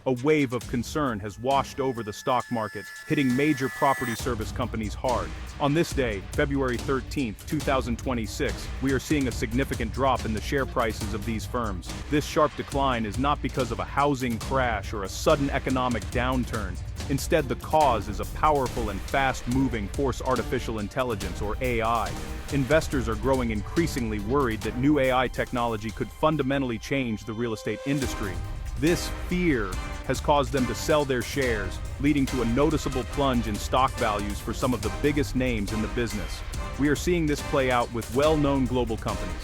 a wave of concern has washed over the stock market, hitting major property service companies hard. On this day, February 13, 2026, we are seeing a significant drop in the share prices of these firms. This sharp decline is not because of a housing crash or a sudden economic downturn. Instead, the cause is a powerful and fast-moving force: artificial intelligence, or AI. Investors are growing increasingly worried that new AI technology could fundamentally change the real estate industry. This fear has caused them to sell their shares, leading to a noticeable plunge in stock values for some of the biggest names in the business. We are seeing this play out with well-known global companies.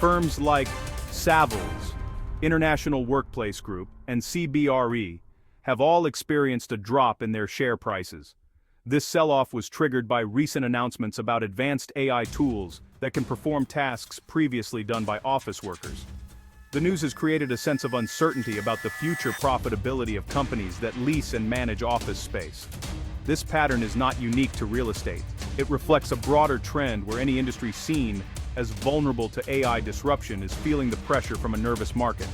Firms like Savills, International Workplace Group, and CBRE have all experienced a drop in their share prices. This sell-off was triggered by recent announcements about advanced AI tools that can perform tasks previously done by office workers. The news has created a sense of uncertainty about the future profitability of companies that lease and manage office space. This pattern is not unique to real estate. It reflects a broader trend where any industry seen as vulnerable to AI disruption is feeling the pressure from a nervous market.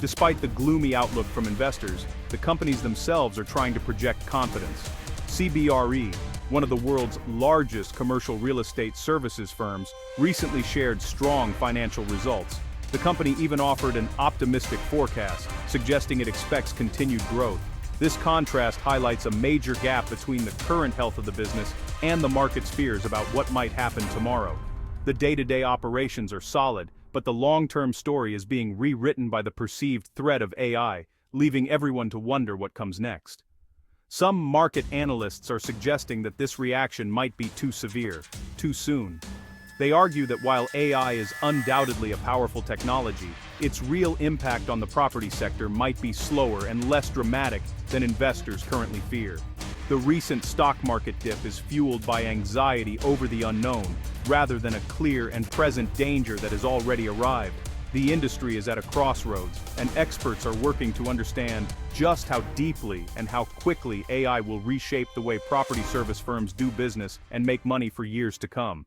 Despite the gloomy outlook from investors, the companies themselves are trying to project confidence. CBRE, one of the world's largest commercial real estate services firms, recently shared strong financial results. The company even offered an optimistic forecast, suggesting it expects continued growth. This contrast highlights a major gap between the current health of the business and the market's fears about what might happen tomorrow. The day-to-day operations are solid, but the long-term story is being rewritten by the perceived threat of AI, leaving everyone to wonder what comes next. Some market analysts are suggesting that this reaction might be too severe, too soon. They argue that while AI is undoubtedly a powerful technology, its real impact on the property sector might be slower and less dramatic than investors currently fear. The recent stock market dip is fueled by anxiety over the unknown, rather than a clear and present danger that has already arrived. The industry is at a crossroads, and experts are working to understand just how deeply and how quickly AI will reshape the way property service firms do business and make money for years to come.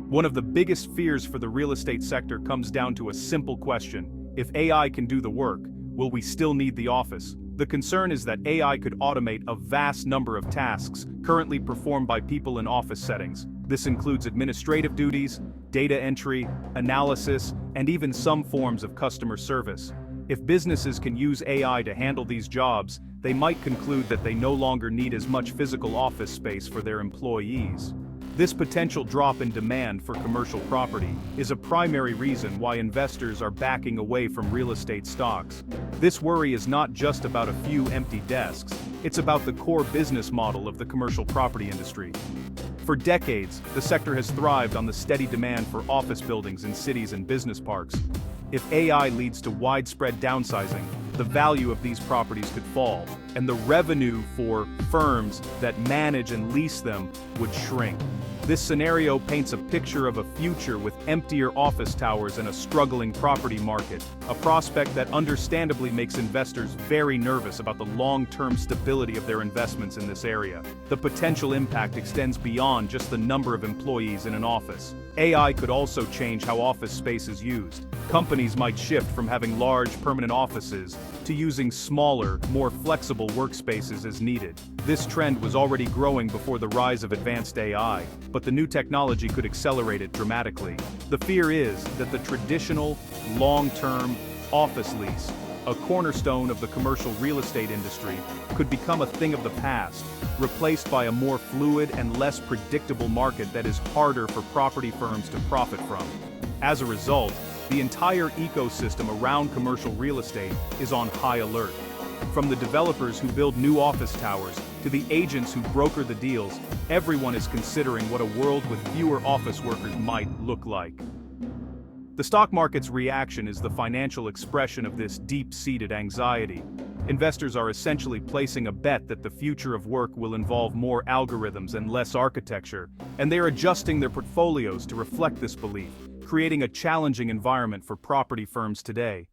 One of the biggest fears for the real estate sector comes down to a simple question: if AI can do the work, will we still need the office? The concern is that AI could automate a vast number of tasks currently performed by people in office settings. This includes administrative duties, data entry, analysis, and even some forms of customer service. If businesses can use AI to handle these jobs, they might conclude that they no longer need as much physical office space for their employees. This potential drop in demand for commercial property is a primary reason why investors are backing away from real estate stocks. This worry is not just about a few empty desks, it's about the core business model of the commercial property industry. For decades, the sector has thrived on the steady demand for office buildings in cities and business parks. If AI leads to widespread downsizing, the value of these properties could fall, and the revenue for firms that manage and lease them would shrink. This scenario paints a picture of a future with emptier office towers and a struggling property market, a prospect that understandably makes investors very nervous about the long-term stability of their investments in this area. The potential impact extends beyond just the number of employees in an office. AI could also change how office space is used. Companies might shift from having large, permanent offices to using smaller, more flexible workspaces as needed. This trend was already growing before the rise of advanced AI, but the new technology could accelerate it dramatically. The fear is that the traditional, long-term office lease, a cornerstone of the commercial real estate industry, could become a thing of the past, replaced by a more fluid and less predictable market that is harder for property firms to profit from. As a result, the entire ecosystem around commercial real estate is on high alert. From the developers who build new office towers to the agents who broker the deals, everyone is considering what a world with fewer office workers might look like. The stock market's reaction is the financial expression of this deep-seated anxiety. Investors are essentially placing a bet that the future of work will involve more algorithms and less architecture, and they are adjusting their portfolios to reflect this belief, creating a challenging environment for property firms today.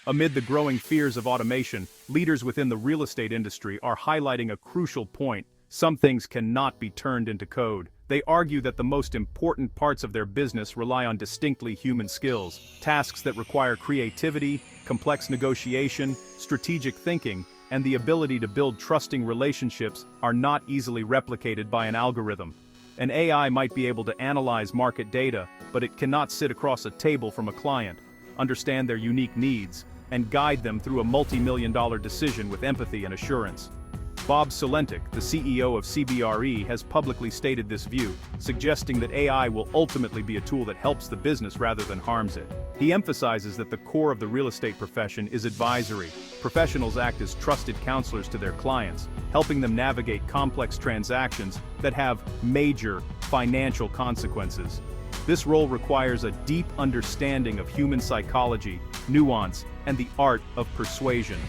Amid the growing fears of automation, leaders within the real estate industry are highlighting a crucial point: some things cannot be turned into code, They argue that the most important parts of their business rely on distinctly human skills, tasks that require creativity, complex negotiation, strategic thinking, and the ability to build trusting relationships are not easily replicated by an algorithm. An AI might be able to analyze market data, but it cannot sit across a table from a client, understand their unique needs, and guide them through a multi-million-dollar decision with empathy and assurance. Bob Sulentic, the CEO of CBRE, has publicly stated this view, suggesting that AI will ultimately be a tool that helps the business rather than harms it. He emphasizes that the core of the real estate profession is advisory. Professionals act as trusted counselors to their clients, helping them navigate complex transactions that have major financial consequences. This role requires a deep understanding of human psychology, nuance, and the art of persuasion.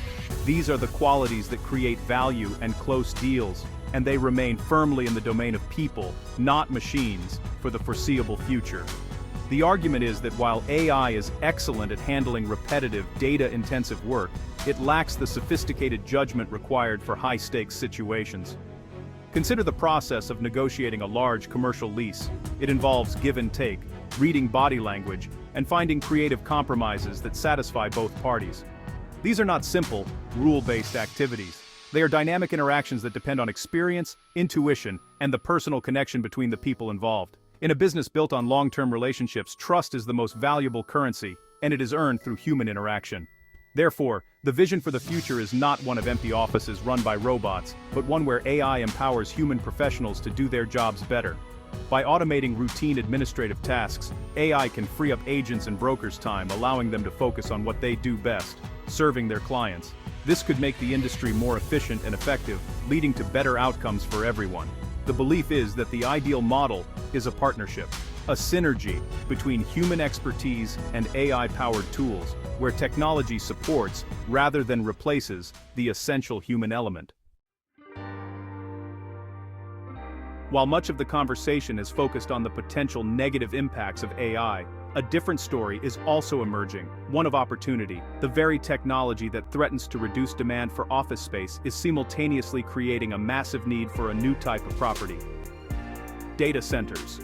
These are the qualities that create value and close deals, and they remain firmly in the domain of people, not machines, for the foreseeable future. The argument is that while AI is excellent at handling repetitive, data-intensive work, it lacks the sophisticated judgment required for high-stakes situations. Consider the process of negotiating a large commercial lease. It involves give and take, reading body language, and finding creative compromises that satisfy both parties. These are not simple, rule-based activities. They are dynamic interactions that depend on experience, intuition, and the personal connection between the people involved. In a business built on long-term relationships, trust is the most valuable currency, and it is earned through human interaction. Therefore, the vision for the future is not one of empty offices run by robots, but one where AI empowers human professionals to do their jobs better. By automating routine administrative tasks, AI can free up agents and brokers' time, allowing them to focus on what they do best, serving their clients. This could make the industry more efficient and effective, leading to better outcomes for everyone. The belief is that the ideal model is a partnership, a synergy between human expertise and AI-powered tools, where technology supports, rather than replaces, the essential human element. While much of the conversation is focused on the potential negative impacts of AI, a different story is also emerging, one of opportunity. The very technology that threatens to reduce demand for office space is simultaneously creating a massive need for a new type of property. Data centers.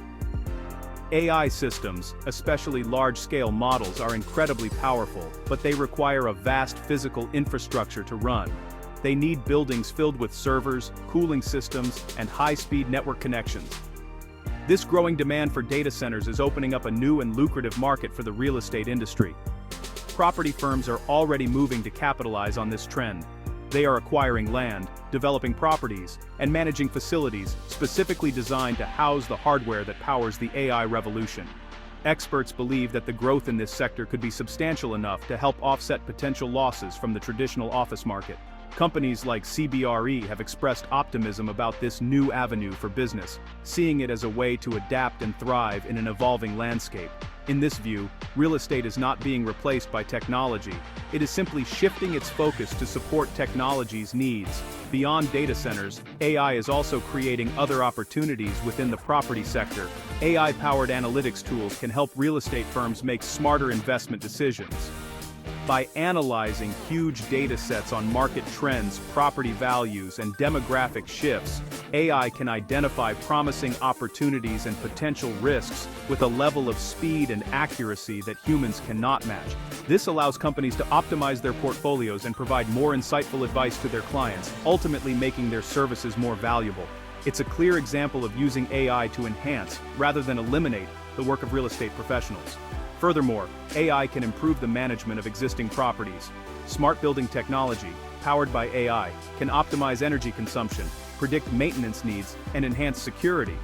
AI systems, especially large-scale models, are incredibly powerful, but they require a vast physical infrastructure to run. They need buildings filled with servers, cooling systems, and high-speed network connections. This growing demand for data centers is opening up a new and lucrative market for the real estate industry. Property firms are already moving to capitalize on this trend. They are acquiring land, developing properties, and managing facilities specifically designed to house the hardware that powers the AI revolution. Experts believe that the growth in this sector could be substantial enough to help offset potential losses from the traditional office market. Companies like CBRE have expressed optimism about this new avenue for business, seeing it as a way to adapt and thrive in an evolving landscape. In this view, real estate is not being replaced by technology. It is simply shifting its focus to support technology's needs. Beyond data centers, AI is also creating other opportunities within the property sector. AI-powered analytics tools can help real estate firms make smarter investment decisions. By analyzing huge data sets on market trends, property values, and demographic shifts, AI can identify promising opportunities and potential risks with a level of speed and accuracy that humans cannot match. This allows companies to optimize their portfolios and provide more insightful advice to their clients, ultimately making their services more valuable. It's a clear example of using AI to enhance, rather than eliminate, the work of real estate professionals. Furthermore, AI can improve the management of existing properties. Smart building technology, powered by AI, can optimize energy consumption, predict maintenance needs, and enhance security.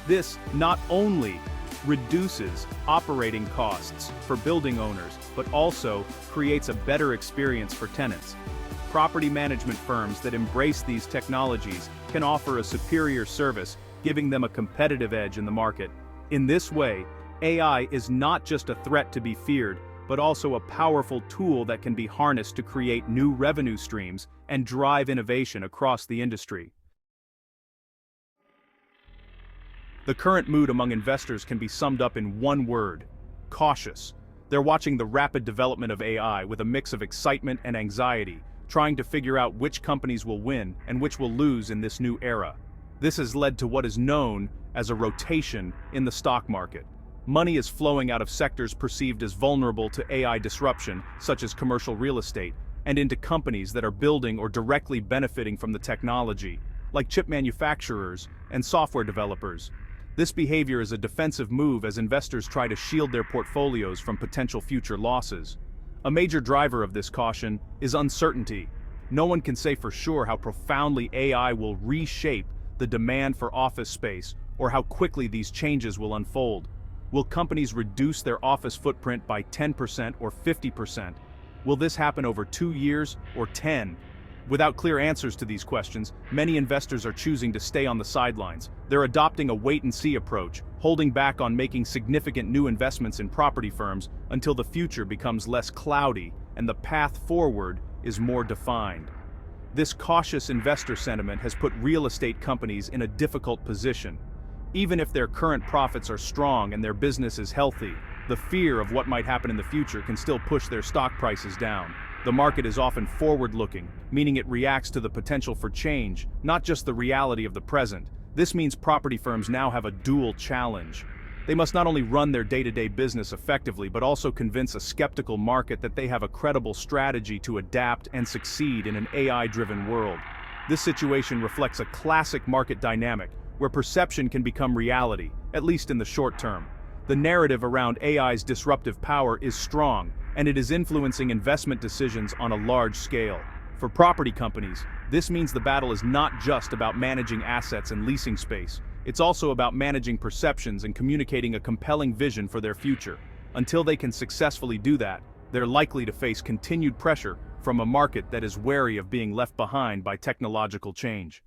This not only reduces operating costs for building owners, but also creates a better experience for tenants. Property management firms that embrace these technologies can offer a superior service, giving them a competitive edge in the market. In this way, AI is not just a threat to be feared, but also a powerful tool that can be harnessed to create new revenue streams and drive innovation across the industry. The current mood among investors can be summed up in one word: cautious. They're watching the rapid development of AI with a mix of excitement and anxiety, trying to figure out which companies will win and which will lose in this new era. This has led to what is known as a rotation in the stock market. Money is flowing out of sectors perceived as vulnerable to AI disruption, such as commercial real estate, and into companies that are building or directly benefiting from the technology, like chip manufacturers and software developers. This behavior is a defensive move as investors try to shield their portfolios from potential future losses. A major driver of this caution is uncertainty. No one can say for sure how profoundly AI will reshape the demand for office space or how quickly these changes will unfold. Will companies reduce their office footprint by 10% or 50%? Will this happen over 2 years or 10? Without clear answers to these questions, many investors are choosing to stay on the sidelines. They're adopting a wait-and-see approach, holding back on making significant new investments in property firms until the future becomes less cloudy and the path forward is more defined. This cautious investor sentiment has put real estate companies in a difficult position. Even if their current profits are strong and their business is healthy, the fear of what might happen in the future can still push their stock prices down. The market is often forward-looking, meaning it reacts to the potential for change, not just the reality of the present. This means property firms now have a dual challenge. They must not only run their day-to-day business effectively, but also convince a skeptical market that they have a credible strategy to adapt and succeed in an AI-driven world. This situation reflects a classic market dynamic, where perception can become reality, at least in the short term. The narrative around AI's disruptive power is strong, and it is influencing investment decisions on a large scale. For property companies, this means the battle is not just about managing assets and leasing space. It's also about managing perceptions and communicating a compelling vision for their future. Until they can successfully do that, they're likely to face continued pressure from a market that is wary of being left behind by technological change.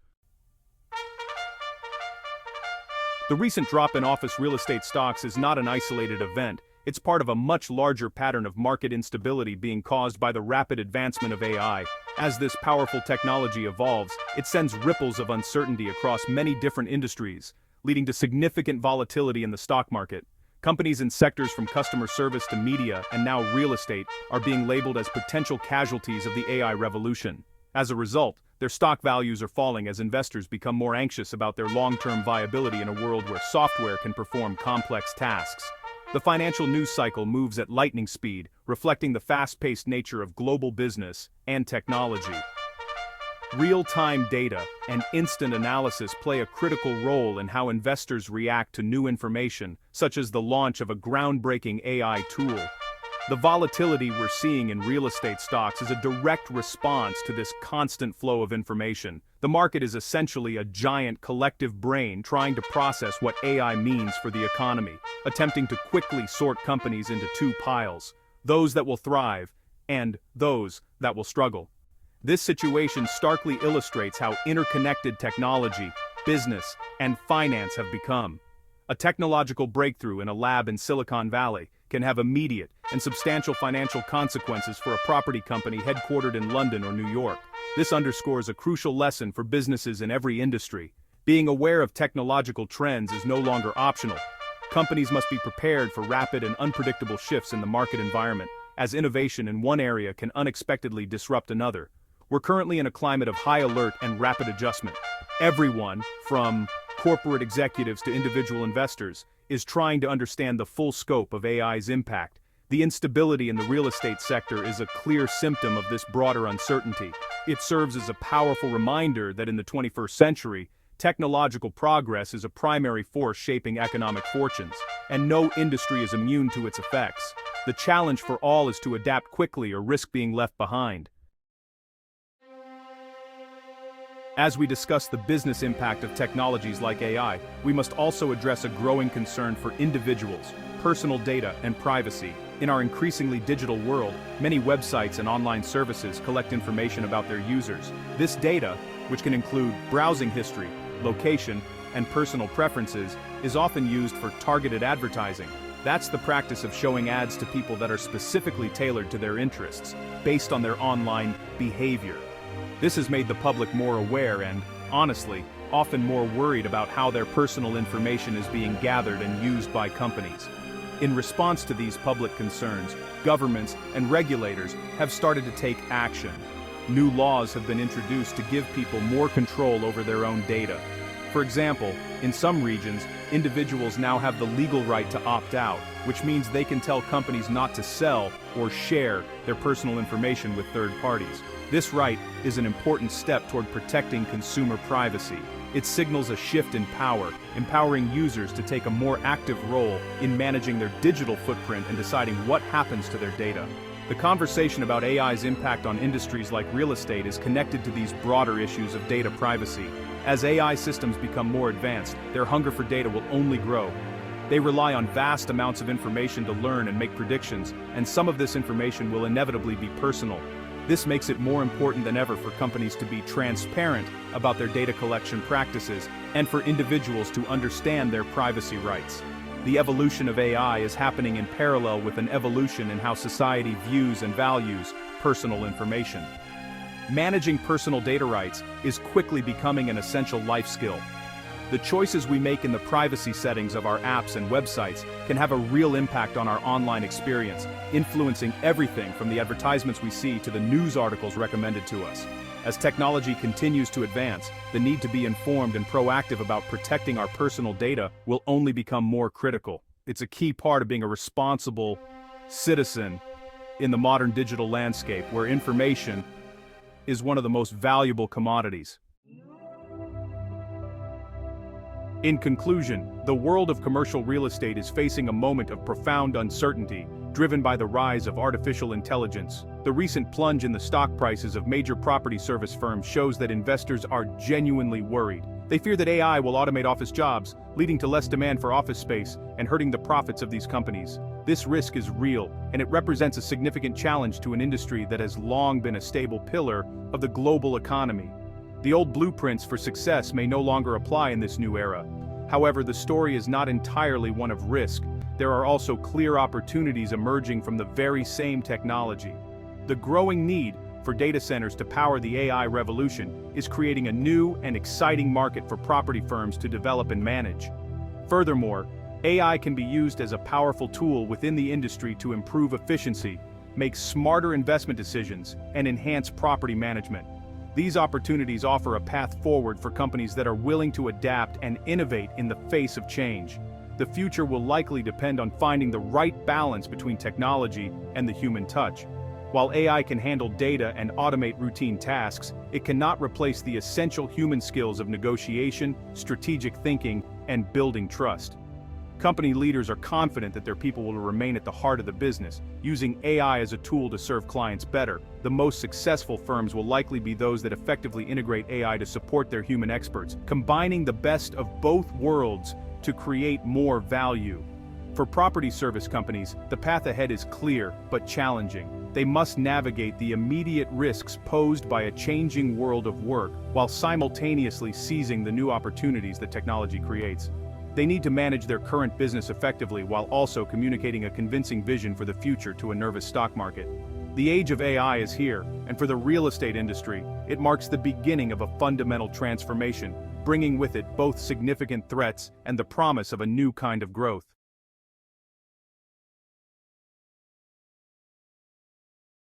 The recent drop in office real estate stocks is not an isolated event. It's part of a much larger pattern of market instability being caused by the rapid advancement of AI. As this powerful technology evolves, it sends ripples of uncertainty across many different industries, leading to significant volatility in the stock market. Companies in sectors from customer service to media and now real estate are being labeled as potential casualties of the AI revolution. As a result, their stock values are falling as investors become more anxious about their long-term viability in a world where software can perform complex tasks. The financial news cycle moves at lightning speed, reflecting the fast-paced nature of global business and technology. Real-time data and instant analysis play a critical role in how investors react to new information, such as the launch of a groundbreaking AI tool. The volatility we're seeing in real estate stocks is a direct response to this constant flow of information. The market is essentially a giant collective brain trying to process what AI means for the economy, attempting to quickly sort companies into two piles: those that will thrive and those that will struggle. This situation starkly illustrates how interconnected technology, business, and finance have become. A technological breakthrough in a lab in Silicon Valley can have immediate and substantial financial consequences for a property company headquartered in London or New York. This underscores a crucial lesson for businesses in every industry. Being aware of technological trends is no longer optional. Companies must be prepared for rapid and unpredictable shifts in the market environment, as innovation in one area can unexpectedly disrupt another. We're currently in a climate of high alert and rapid adjustment. Everyone, from corporate executives to individual investors, is trying to understand the full scope of AI's impact. The instability in the real estate sector is a clear symptom of this broader uncertainty. It serves as a powerful reminder that in the 21st century, technological progress is a primary force shaping economic fortunes, and no industry is immune to its effects. The challenge for all is to adapt quickly or risk being left behind. As we discuss the business impact of technologies like AI, we must also address a growing concern for individuals, personal data, and privacy. In our increasingly digital world, many websites and online services collect information about their users. This data, which can include browsing history, location, and personal preferences, is often used for targeted advertising. That's the practice of showing ads to people that are specifically tailored to their interests, based on their online behavior. This has made the public more aware and, honestly, often more worried about how their personal information is being gathered and used by companies. In response to these public concerns, governments and regulators have started to take action. New laws have been introduced to give people more control over their own data. For example, in some regions, individuals now have the legal right to opt out, which means they can tell companies not to sell or share their personal information with third parties. This right is an important step toward protecting consumer privacy. It signals a shift in power, empowering users to take a more active role in managing their digital footprint and deciding what happens to their data. The conversation about AI's impact on industries like real estate is connected to these broader issues of data privacy. As AI systems become more advanced, their hunger for data will only grow. They rely on vast amounts of information to learn and make predictions, and some of this information will inevitably be personal. This makes it more important than ever for companies to be transparent about their data collection practices and for individuals to understand their privacy rights. The evolution of AI is happening in parallel with an evolution in how society views and values personal information. Managing personal data rights is quickly becoming an essential life skill. The choices we make in the privacy settings of our apps and websites can have a real impact on our online experience, influencing everything from the advertisements we see to the news articles recommended to us. As technology continues to advance, the need to be informed and proactive about protecting our personal data will only become more critical. It's a key part of being a responsible citizen in the modern digital landscape, where information is one of the most valuable commodities. In conclusion, the world of commercial real estate is facing a moment of profound uncertainty, driven by the rise of artificial intelligence. The recent plunge in the stock prices of major property service firms shows that investors are genuinely worried. They fear that AI will automate office jobs, leading to less demand for office space and hurting the profits of these companies. This risk is real, and it represents a significant challenge to an industry that has long been a stable pillar of the global economy. The old blueprints for success may no longer apply in this new era. However, the story is not entirely one of risk. There are also clear opportunities emerging from the very same technology. The growing need for data centers to power the AI revolution is creating a new and exciting market for property firms to develop and manage. Furthermore, AI can be used as a powerful tool within the industry to improve efficiency, make smarter investment decisions, and enhance property management. These opportunities offer a path forward for companies that are willing to adapt and innovate in the face of change. The future will likely depend on finding the right balance between technology and the human touch. While AI can handle data and automate routine tasks, it cannot replace the essential human skills of negotiation, strategic thinking, and building trust. Company leaders are confident that their people will remain at the heart of the business, using AI as a tool to serve clients better. The most successful firms will likely be those that effectively integrate AI to support their human experts, combining the best of both worlds to create more value. For property service companies, the path ahead is clear but challenging. They must navigate the immediate risks posed by a changing world of work, while simultaneously seizing the new opportunities that technology creates. They need to manage their current business effectively while also communicating a convincing vision for the future to a nervous stock market. The age of AI is here, and for the real estate industry, it marks the beginning of a fundamental transformation, bringing with it both significant threats and the promise of a new kind of growth.